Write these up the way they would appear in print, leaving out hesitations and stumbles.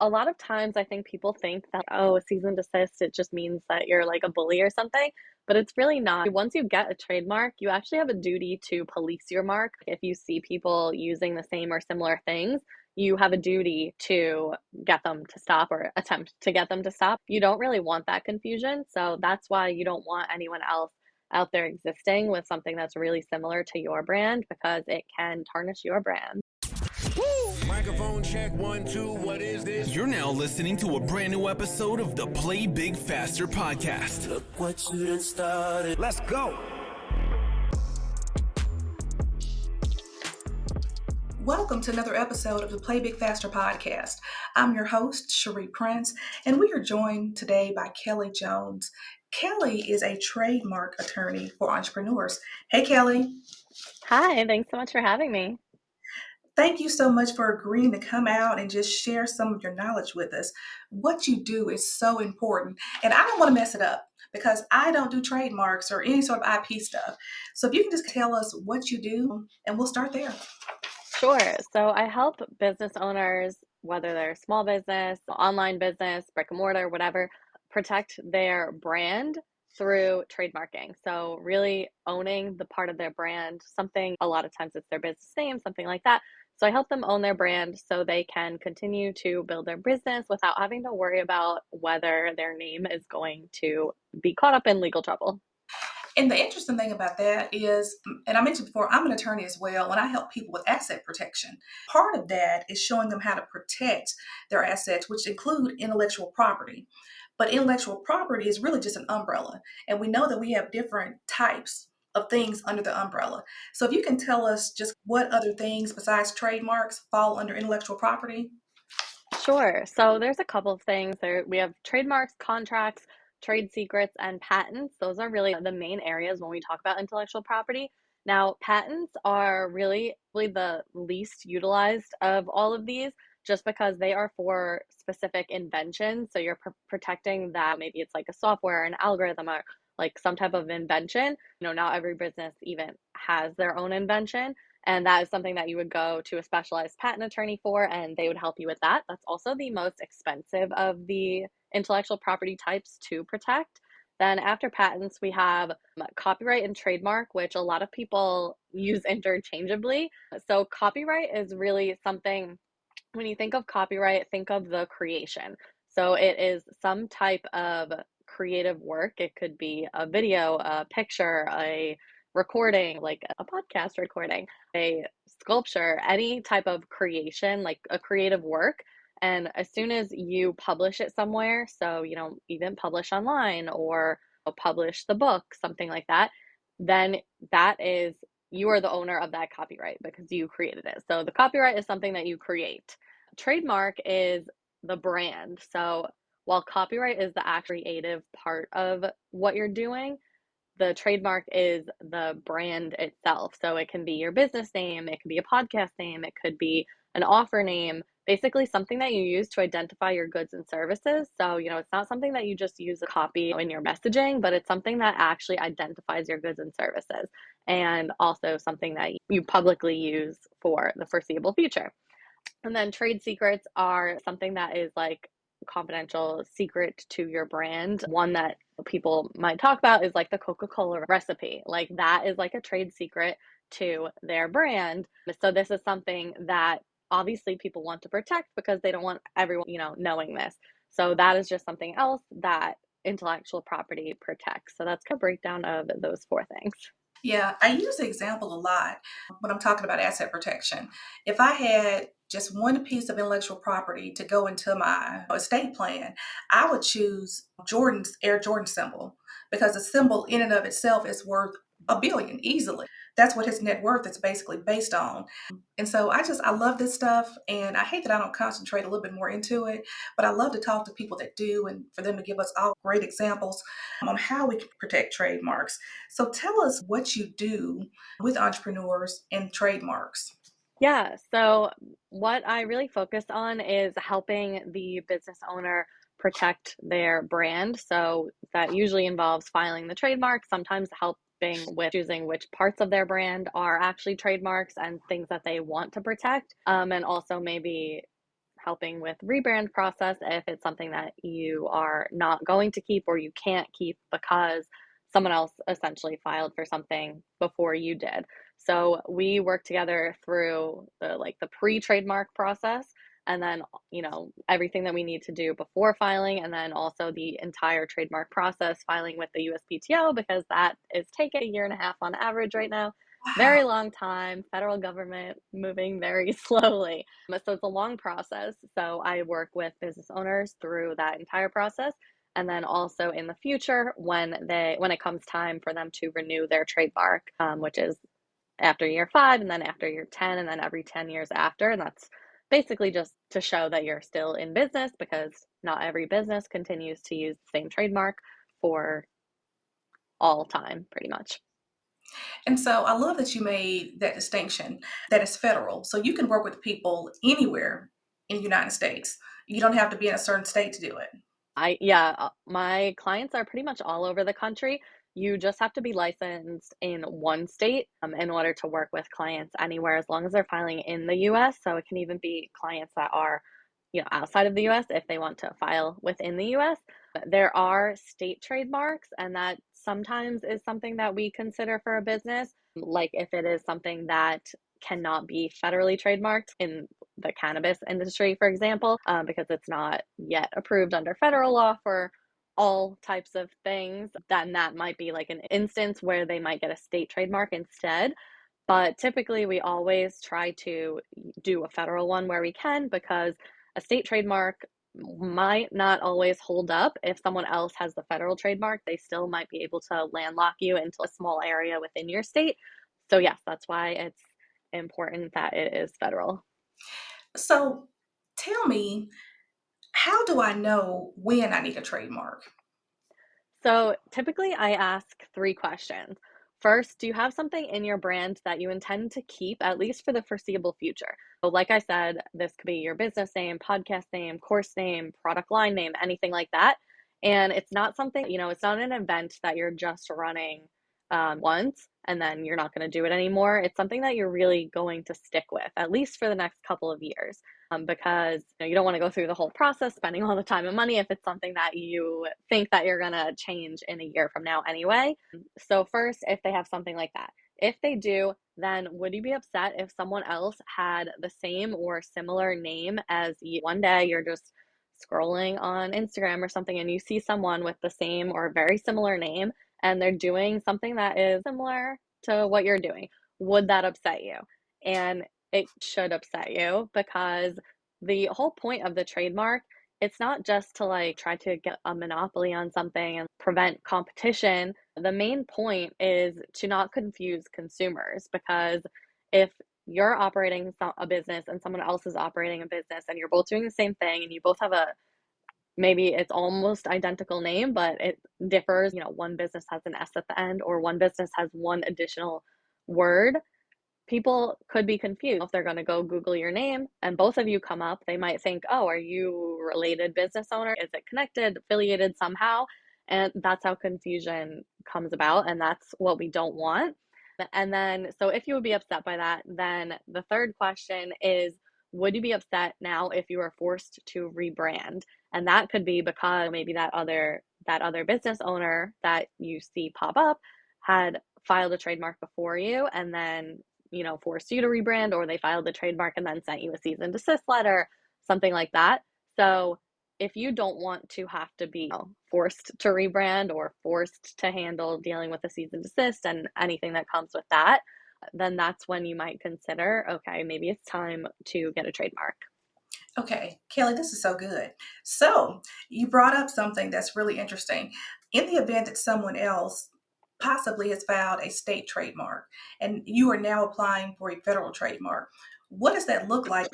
A lot of times I think people think that, oh, a cease and desist, it just means that you're like a bully or something, but it's really not. Once you get a trademark, you actually have a duty to police your mark. If you see people using the same or similar things, you have a duty to get them to stop or attempt to get them to stop. You don't really want that confusion. So that's why you don't want anyone else out there existing with something that's really similar to your brand because it can tarnish your brand. Microphone check, 1, 2, what is this? You're now listening to a brand new episode of the Play Big Faster podcast. Look what you done started. Let's go. Welcome to another episode of the Play Big Faster podcast. I'm your host, Cherie Prince, and we are joined today by Kelli Jones. Kelli is a trademark attorney for entrepreneurs. Hey, Kelli. Hi, thanks so much for having me. Thank you so much for agreeing to come out and just share some of your knowledge with us. What you do is so important, and I don't want to mess it up because I don't do trademarks or any sort of IP stuff. So if you can just tell us what you do, and we'll start there. Sure. So I help business owners, whether they're small business, online business, brick and mortar, whatever, protect their brand through trademarking. So really owning the part of their brand, something, a lot of times it's their business name, something like that. So I help them own their brand so they can continue to build their business without having to worry about whether their name is going to be caught up in legal trouble. And the interesting thing about that is, and I mentioned before, I'm an attorney as well, and I help people with asset protection. Part of that is showing them how to protect their assets, which include intellectual property. But intellectual property is really just an umbrella. And we know that we have different types of things under the umbrella. So if you can tell us just what other things besides trademarks fall under intellectual property. Sure. So there's a couple of things there. We have trademarks, contracts, trade secrets, and patents. Those are really the main areas when we talk about intellectual property. Now, patents are really the least utilized of all of these just because they are for specific inventions. So you're protecting that. Maybe it's like a software, an algorithm, or like some type of invention. Not every business even has their own invention. And that is something that you would go to a specialized patent attorney for, and they would help you with that. That's also the most expensive of the intellectual property types to protect. Then after patents, we have copyright and trademark, which a lot of people use interchangeably. So copyright is really something, when you think of copyright, think of the creation. So it is some type of creative work. It could be a video, a picture, a recording, like a podcast recording, a sculpture, any type of creation, like a creative work. And as soon as you publish it somewhere, so even publish online or publish the book, something like that, then that is, you are the owner of that copyright because you created it. So the copyright is something that you create. Trademark is the brand. So while copyright is the actual creative part of what you're doing, the trademark is the brand itself. So it can be your business name, it could be a podcast name, it could be an offer name, basically something that you use to identify your goods and services. So, it's not something that you just use a copy in your messaging, but it's something that actually identifies your goods and services, and also something that you publicly use for the foreseeable future. And then trade secrets are something that is like confidential secret to your brand. One that people might talk about is like the Coca-Cola recipe. Like that is like a trade secret to their brand. So this is something that obviously people want to protect because they don't want everyone, knowing this. So that is just something else that intellectual property protects. So that's a breakdown of those four things. Yeah, I use the example a lot when I'm talking about asset protection. If I had just one piece of intellectual property to go into my estate plan, I would choose Jordan's Air Jordan symbol because the symbol in and of itself is worth $1 billion easily. That's what his net worth is basically based on. And so I love this stuff, and I hate that I don't concentrate a little bit more into it, but I love to talk to people that do and for them to give us all great examples on how we can protect trademarks. So tell us what you do with entrepreneurs and trademarks. Yeah, so what I really focus on is helping the business owner protect their brand. So that usually involves filing the trademark, sometimes helping with choosing which parts of their brand are actually trademarks and things that they want to protect, and also maybe helping with rebrand process if it's something that you are not going to keep or you can't keep because someone else essentially filed for something before you did. So we work together through the pre-trademark process, and then everything that we need to do before filing, and then also the entire trademark process, filing with the USPTO, because that is taking a year and a half on average right now. Wow. Very long time, federal government moving very slowly. So it's a long process. So I work with business owners through that entire process. And then also in the future, when it comes time for them to renew their trademark, which is after year 5, and then after year 10, and then every 10 years after. And that's basically just to show that you're still in business, because not every business continues to use the same trademark for all time, pretty much. And so I love that you made that distinction that it's federal. So you can work with people anywhere in the United States. You don't have to be in a certain state to do it. My clients are pretty much all over the country. You just have to be licensed in one state in order to work with clients anywhere, as long as they're filing in the US. So it can even be clients that are, outside of the US if they want to file within the US. There are state trademarks, and that sometimes is something that we consider for a business. Like if it is something that cannot be federally trademarked in the cannabis industry, for example, because it's not yet approved under federal law for all types of things, then that might be like an instance where they might get a state trademark instead. But typically, we always try to do a federal one where we can, because a state trademark might not always hold up. If someone else has the federal trademark, they still might be able to landlock you into a small area within your state. So, yes, that's why it's important that it is federal. So tell me, how do I know when I need a trademark? So typically, I ask 3 questions. First, do you have something in your brand that you intend to keep at least for the foreseeable future? So, like I said, this could be your business name, podcast name, course name, product line name, anything like that. And it's not something, it's not an event that you're just running once and then you're not going to do it anymore. It's something that you're really going to stick with, at least for the next couple of years, because you don't want to go through the whole process, spending all the time and money if it's something that you think that you're going to change in a year from now anyway. So first, if they have something like that. If they do, then would you be upset if someone else had the same or similar name as you? One day you're just scrolling on Instagram or something and you see someone with the same or very similar name and they're doing something that is similar to what you're doing. Would that upset you? And it should upset you, because the whole point of the trademark, it's not just to like try to get a monopoly on something and prevent competition. The main point is to not confuse consumers, because if you're operating a business and someone else is operating a business and you're both doing the same thing and you both have maybe it's almost identical name, but it differs. One business has an S at the end, or one business has one additional word. People could be confused if they're going to go Google your name and both of you come up. They might think, oh, are you related business owner? Is it connected, affiliated somehow? And that's how confusion comes about. And that's what we don't want. And then, so if you would be upset by that, then the third question is, would you be upset now if you were forced to rebrand? And that could be because maybe that other business owner that you see pop up had filed a trademark before you and then forced you to rebrand, or they filed the trademark and then sent you a cease and desist letter, something like that. So if you don't want to have to be forced to rebrand or forced to handle dealing with a cease and desist and anything that comes with that, then that's when you might consider, okay, maybe it's time to get a trademark. Okay, Kelli, this is so good. So you brought up something that's really interesting. In the event that someone else possibly has filed a state trademark and you are now applying for a federal trademark, what does that look like?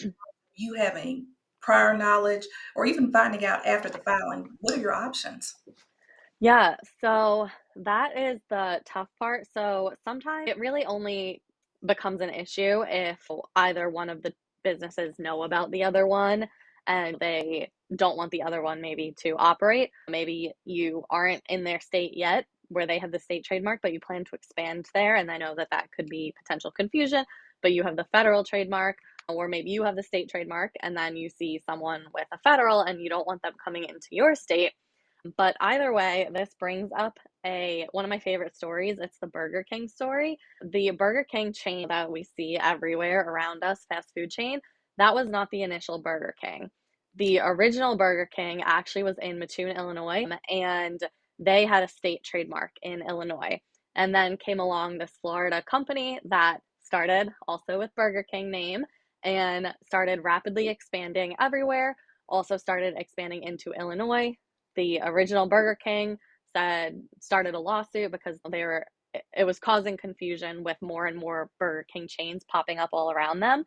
You having prior knowledge or even finding out after the filing? What are your options? Yeah, so that is the tough part. So sometimes it really only becomes an issue if either one of the businesses know about the other one and they don't want the other one maybe to operate. Maybe you aren't in their state yet where they have the state trademark, but you plan to expand there. And I know that that could be potential confusion, but you have the federal trademark. or maybe you have the state trademark and then you see someone with a federal and you don't want them coming into your state. But either way, this brings up a one of my favorite stories. It's the Burger King story. The Burger King chain that we see everywhere around us, fast food chain, that was not the initial Burger King. The original Burger King actually was in Mattoon, Illinois, and they had a state trademark in Illinois. And then came along this Florida company that started also with Burger King name and started rapidly expanding everywhere, also started expanding into Illinois. The original Burger King started a lawsuit because it was causing confusion with more and more Burger King chains popping up all around them.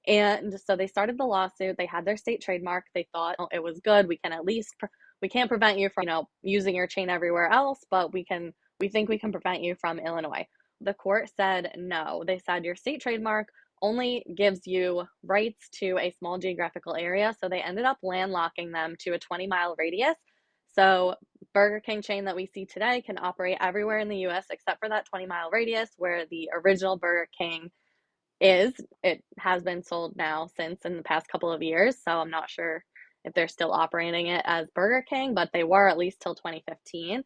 And so they started the lawsuit. They had their state trademark. They thought, oh, it was good. We can at least we can't prevent you from, using your chain everywhere else, but we think we can prevent you from Illinois. The court said no. They said your state trademark only gives you rights to a small geographical area. So they ended up landlocking them to a 20-mile radius. So Burger King chain that we see today can operate everywhere in the US except for that 20-mile radius where the original Burger King is. It has been sold now since in the past couple of years, so I'm not sure if they're still operating it as Burger King, but they were at least till 2015.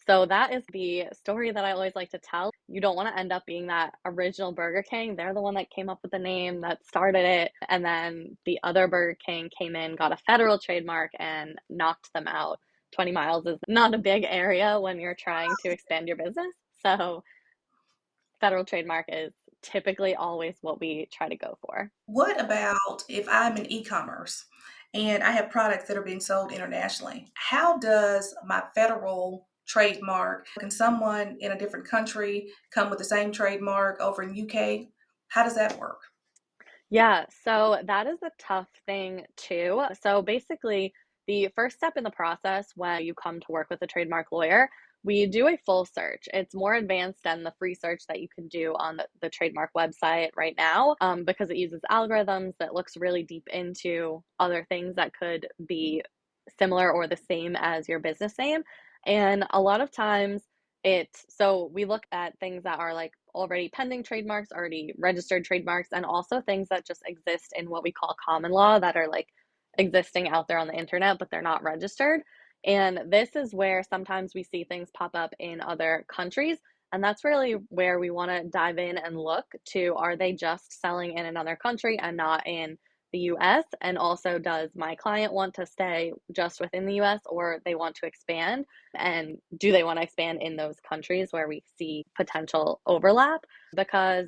So that is the story that I always like to tell. You don't want to end up being that original Burger King. They're the one that came up with the name, that started it, and then the other Burger King came in, got a federal trademark, and knocked them out. 20 miles is not a big area when you're trying to expand your business. So federal trademark is typically always what we try to go for. What about if I'm in e-commerce and I have products that are being sold internationally? How does my federal trademark, can someone in a different country come with the same trademark over in UK? How does that work? Yeah, so that is a tough thing too. So basically, the first step in the process when you come to work with a trademark lawyer, we do a full search. It's more advanced than the free search that you can do on the trademark website right now, because it uses algorithms that looks really deep into other things that could be similar or the same as your business name. And a lot of times so we look at things that are like already pending trademarks, already registered trademarks, and also things that just exist in what we call common law that are like existing out there on the internet, but they're not registered. And this is where sometimes we see things pop up in other countries. And that's really where we want to dive in and look to, are they just selling in another country and not in the US? And also, does my client want to stay just within the US or they want to expand? And do they want to expand in those countries where we see potential overlap? Because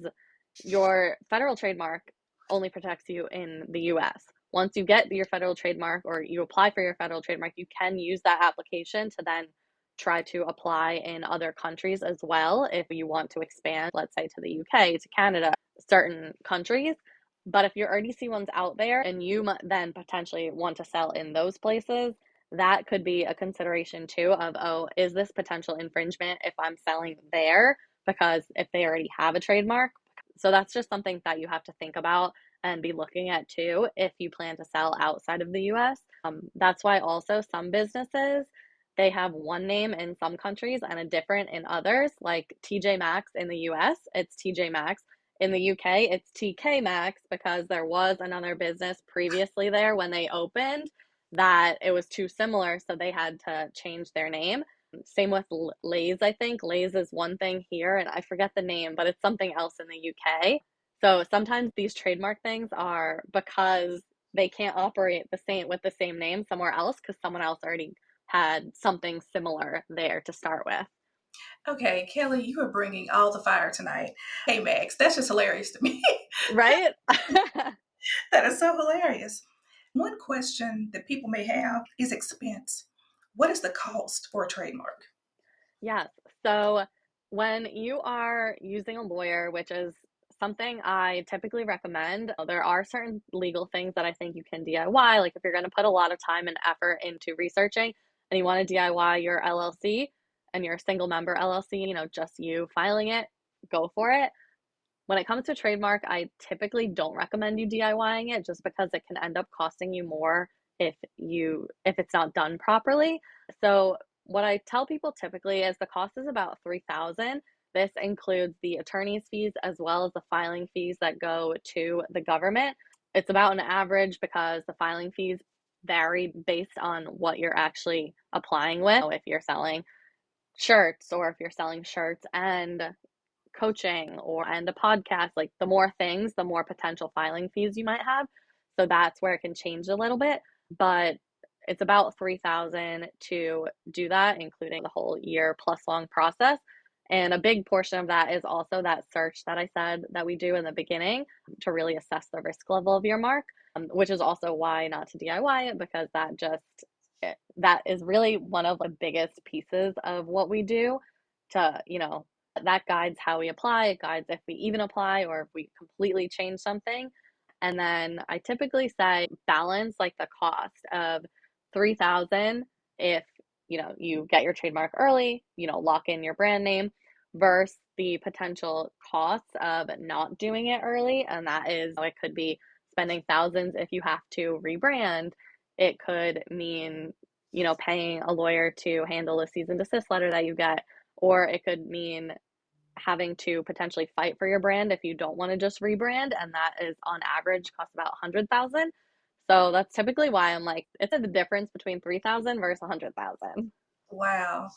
your federal trademark only protects you in the US. Once you get your federal trademark or you apply for your federal trademark, you can use that application to then try to apply in other countries as well if you want to expand, let's say to the UK, to Canada, certain countries. But if you already see ones out there and you then potentially want to sell in those places, that could be a consideration too of, oh, is this potential infringement if I'm selling there? Because if they already have a trademark. So that's just something that you have to think about and be looking at too if you plan to sell outside of the US. That's why also some businesses, they have one name in some countries and a different in others, like TJ Maxx in the US, it's TJ Maxx. In the UK, it's TK Maxx because there was another business previously there when they opened that it was too similar, so they had to change their name. Same with Lay's, I think. Lay's is one thing here, and I forget the name, but it's something else in the UK. So sometimes these trademark things are because they can't operate with the same name somewhere else because someone else already had something similar there to start with. Okay, Kelli, you are bringing all the fire tonight. Hey, Max, that's just hilarious to me. Right? That is so hilarious. One question that people may have is expense. What is the cost for a trademark? Yes. So when you are using a lawyer, which is something I typically recommend, there are certain legal things that I think you can DIY. Like if you're going to put a lot of time and effort into researching and you want to DIY your LLC and you're a single member LLC, just you filing it, go for it. When it comes to trademark, I typically don't recommend you DIYing it just because it can end up costing you more if it's not done properly. So what I tell people typically is the cost is about $3,000. This includes the attorney's fees as well as the filing fees that go to the government. it's about an average because the filing fees vary based on what you're actually applying with. If you're selling shirts or if you're selling shirts and coaching or and a podcast, like the more things, the more potential filing fees you might have. So that's where it can change a little bit, but it's about 3,000 to do that, including the whole year plus long process. And a big portion of that is also that search that I said that we do in the beginning to really assess the risk level of your mark, which is also why not to DIY it, because that is really one of the biggest pieces of what we do to, that guides how we apply, it guides if we even apply or if we completely change something. And then I typically say balance like the cost of 3,000 if, you get your trademark early, lock in your brand name versus the potential costs of not doing it early. And that is, it could be spending thousands if you have to rebrand. It could mean, paying a lawyer to handle a cease and desist letter that you get, or it could mean having to potentially fight for your brand if you don't want to just rebrand, and that is on average costs about 100,000. So that's typically why I'm like, it's the difference between 3,000 versus 100,000. Wow.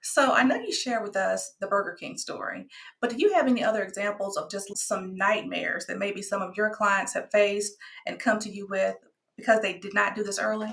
So I know you shared with us the Burger King story, but do you have any other examples of just some nightmares that maybe some of your clients have faced and come to you with because they did not do this early?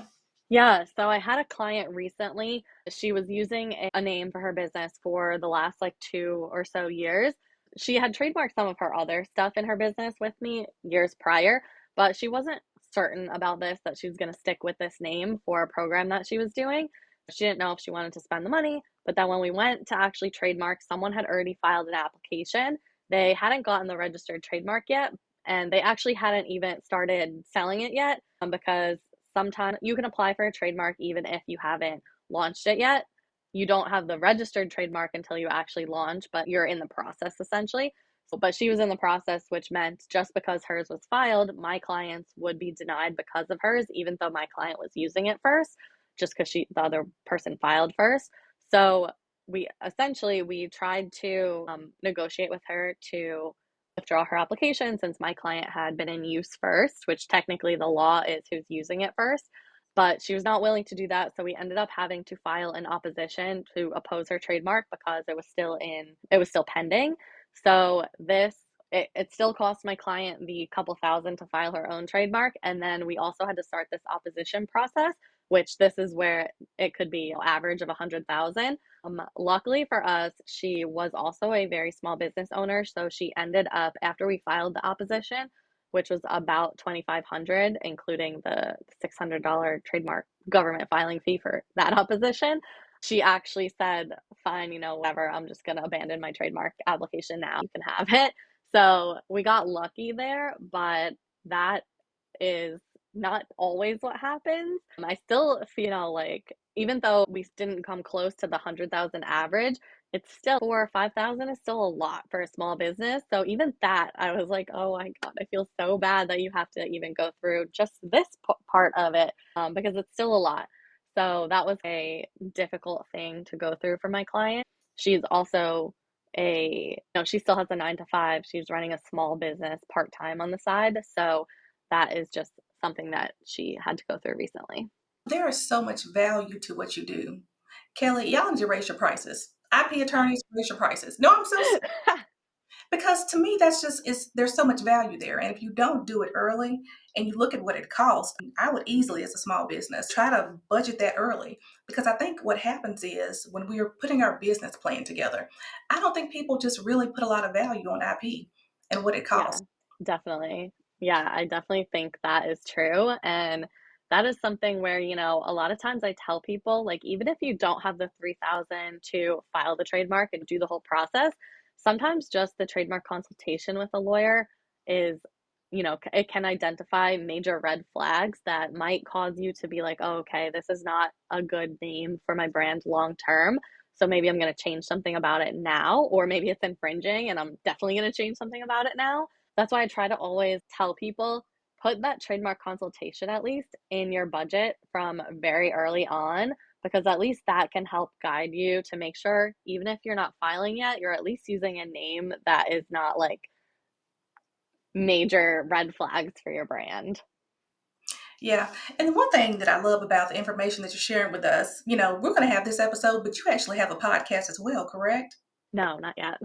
Yeah, so I had a client recently. She was using a name for her business for the last like 2 or so years. She had trademarked some of her other stuff in her business with me years prior, but she wasn't certain about this, that she was going to stick with this name for a program that she was doing. She didn't know if she wanted to spend the money, but then when we went to actually trademark, someone had already filed an application. They hadn't gotten the registered trademark yet, and they actually hadn't even started selling it yet, because sometimes you can apply for a trademark even if you haven't launched it yet. You don't have the registered trademark until you actually launch, but you're in the process essentially. But she was in the process, which meant just because hers was filed, my clients would be denied because of hers, even though my client was using it first, just because the other person filed first. So we tried to negotiate with her to withdraw her application since my client had been in use first, which technically the law is who's using it first. But she was not willing to do that, so we ended up having to file an opposition to oppose her trademark because it was still pending. So it still cost my client the couple thousand to file her own trademark, and then we also had to start this opposition process, which this is where it could be an average of 100,000. Luckily for us, she was also a very small business owner, so she ended up, after we filed the opposition, which was about 2,500, including the $600 trademark government filing fee for that opposition. She actually said, "Fine, whatever. I'm just gonna abandon my trademark application now. You can have it." So we got lucky there, but that is not always what happens. I still feel like even though we didn't come close to the 100,000 average, it's still 4 or 5,000 is still a lot for a small business. So even that, I was like, oh my God, I feel so bad that you have to even go through just this part of it, because it's still a lot. So that was a difficult thing to go through for my client. She's also she still has a 9 to 5. She's running a small business part time on the side. So that is just something that she had to go through recently. There is so much value to what you do. Kelli, y'all need to raise your prices. IP attorneys, raise your prices. No, I'm so serious. Because to me, that's just is there's so much value there. And if you don't do it early and you look at what it costs, I would easily, as a small business, try to budget that early. Because I think what happens is when we are putting our business plan together, I don't think people just really put a lot of value on IP and what it Yeah, costs. definitely. Yeah, I definitely think that is true. And that is something where, a lot of times I tell people, like, even if you don't have the 3,000 to file the trademark and do the whole process, sometimes just the trademark consultation with a lawyer is, it can identify major red flags that might cause you to be like, oh, okay, this is not a good name for my brand long term. So maybe I'm going to change something about it now, or maybe it's infringing and I'm definitely going to change something about it now. That's why I try to always tell people, put that trademark consultation at least in your budget from very early on, because at least that can help guide you to make sure, even if you're not filing yet, you're at least using a name that is not like major red flags for your brand. Yeah. And one thing that I love about the information that you're sharing with us, we're going to have this episode, but you actually have a podcast as well, correct? No, not yet.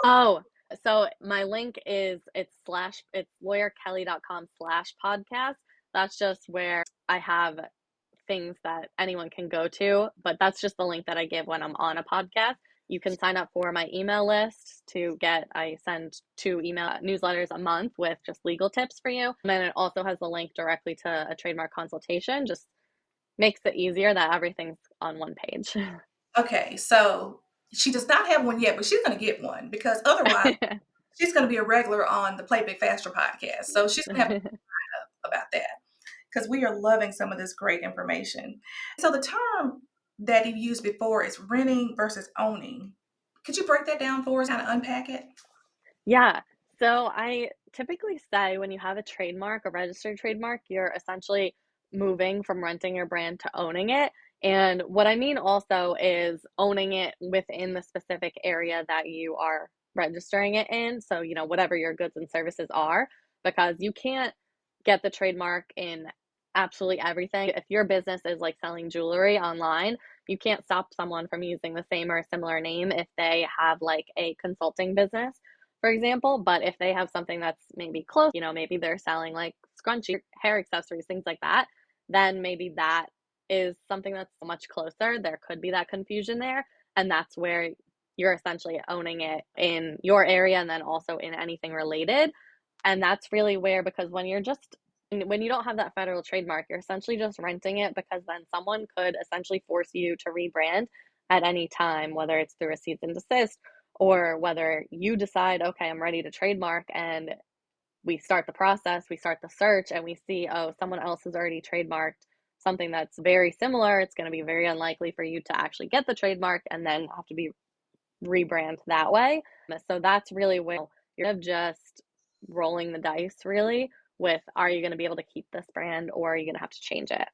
Oh, so my link is it's lawyerkelly.com/podcast. That's just where I have things that anyone can go to, but that's just the link that I give when I'm on a podcast. You can sign up for my email list I send 2 email newsletters a month with just legal tips for you. And then it also has the link directly to a trademark consultation, just makes it easier that everything's on one page. Okay. So she does not have one yet, but she's going to get one because otherwise she's going to be a regular on the Play Big Faster podcast. So she's going to have to about that because we are loving some of this great information. So the term that you used before is renting versus owning. Could you break that down for us, kind of unpack it? Yeah. So I typically say when you have a trademark, a registered trademark, you're essentially moving from renting your brand to owning it. And what I mean also is owning it within the specific area that you are registering it in. So, whatever your goods and services are, because you can't get the trademark in absolutely everything. If your business is like selling jewelry online, you can't stop someone from using the same or similar name if they have like a consulting business, for example. But if they have something that's maybe close, maybe they're selling like scrunchie, hair accessories, things like that, then maybe that is something that's much closer. There could be that confusion there. And that's where you're essentially owning it in your area and then also in anything related. And that's really where, because when you don't have that federal trademark, you're essentially just renting it, because then someone could essentially force you to rebrand at any time, whether it's through a cease and desist or whether you decide, okay, I'm ready to trademark, and we start the process, we start the search, and we see, oh, someone else has already trademarked something that's very similar. It's going to be very unlikely for you to actually get the trademark and then have to be rebrand that way. So that's really where you're just rolling the dice, really, with, are you going to be able to keep this brand or are you going to have to change it?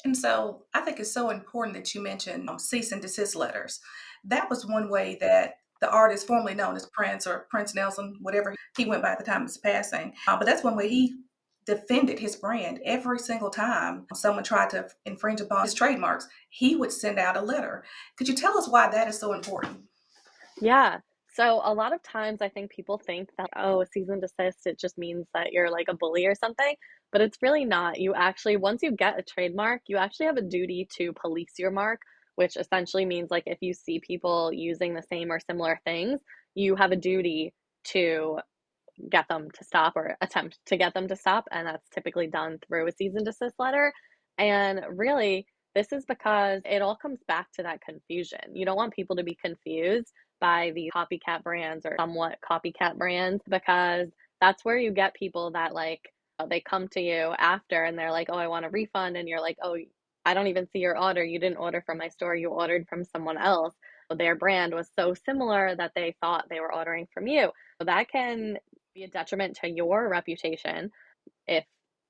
And so I think it's so important that you mentioned cease and desist letters. That was one way that the artist formerly known as Prince, or Prince Nelson, whatever he went by at the time of his passing, but that's one way he defended his brand. Every single time someone tried to infringe upon his trademarks, he would send out a letter. Could you tell us why that is so important? Yeah. So a lot of times I think people think that, oh, a cease and desist, it just means that you're like a bully or something, but it's really not. You actually, once you get a trademark, you actually have a duty to police your mark, which essentially means like if you see people using the same or similar things, you have a duty to get them to stop or attempt to get them to stop. And that's typically done through a cease and desist letter. And really, this is because it all comes back to that confusion. You don't want people to be confused by the copycat brands or somewhat copycat brands, because that's where you get people that like, they come to you after and they're like, oh, I want a refund. And you're like, oh, I don't even see your order. You didn't order from my store. You ordered from someone else. Their brand was so similar that they thought they were ordering from you. So that can be a detriment to your reputation, if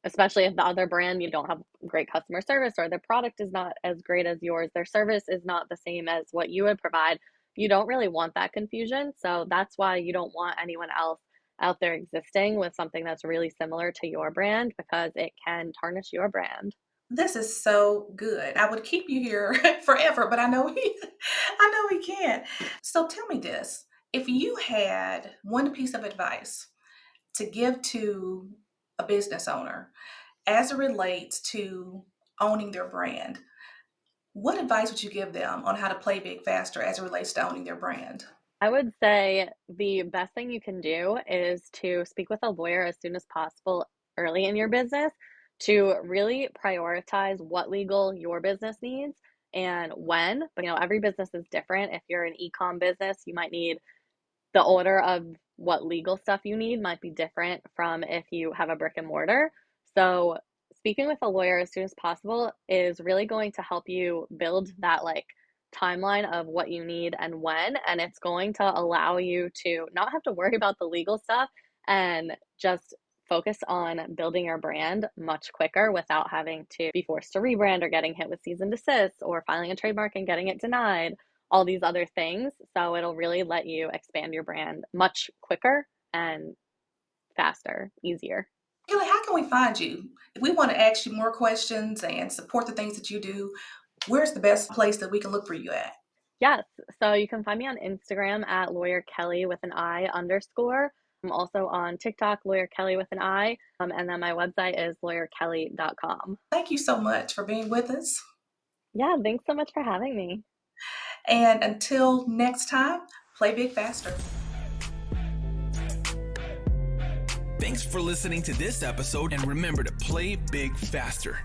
especially if the other brand, you don't have great customer service or their product is not as great as yours, their service is not the same as what you would provide. You don't really want that confusion. So that's why you don't want anyone else out there existing with something that's really similar to your brand, because it can tarnish your brand. This is so good. I would keep you here forever, but I know he can't. So tell me this. If you had one piece of advice to give to a business owner as it relates to owning their brand, what advice would you give them on how to play big faster as it relates to owning their brand? I would say the best thing you can do is to speak with a lawyer as soon as possible early in your business, to really prioritize what legal your business needs and when. But every business is different. If you're an e-com business, you might need the order of what legal stuff you need might be different from if you have a brick and mortar. So speaking with a lawyer as soon as possible is really going to help you build that like timeline of what you need and when, and it's going to allow you to not have to worry about the legal stuff and just focus on building your brand much quicker without having to be forced to rebrand or getting hit with cease and desist or filing a trademark and getting it denied, all these other things. So it'll really let you expand your brand much quicker and faster, easier. Kelly, how can we find you? If we want to ask you more questions and support the things that you do, where's the best place that we can look for you at? Yes, so you can find me on Instagram at lawyer Kelly with an I underscore. I'm also on TikTok, lawyer Kelly with an I, and then my website is lawyerkelly.com. Thank you so much for being with us. Yeah, thanks so much for having me. And until next time, play big faster. Thanks for listening to this episode, and remember to play big faster.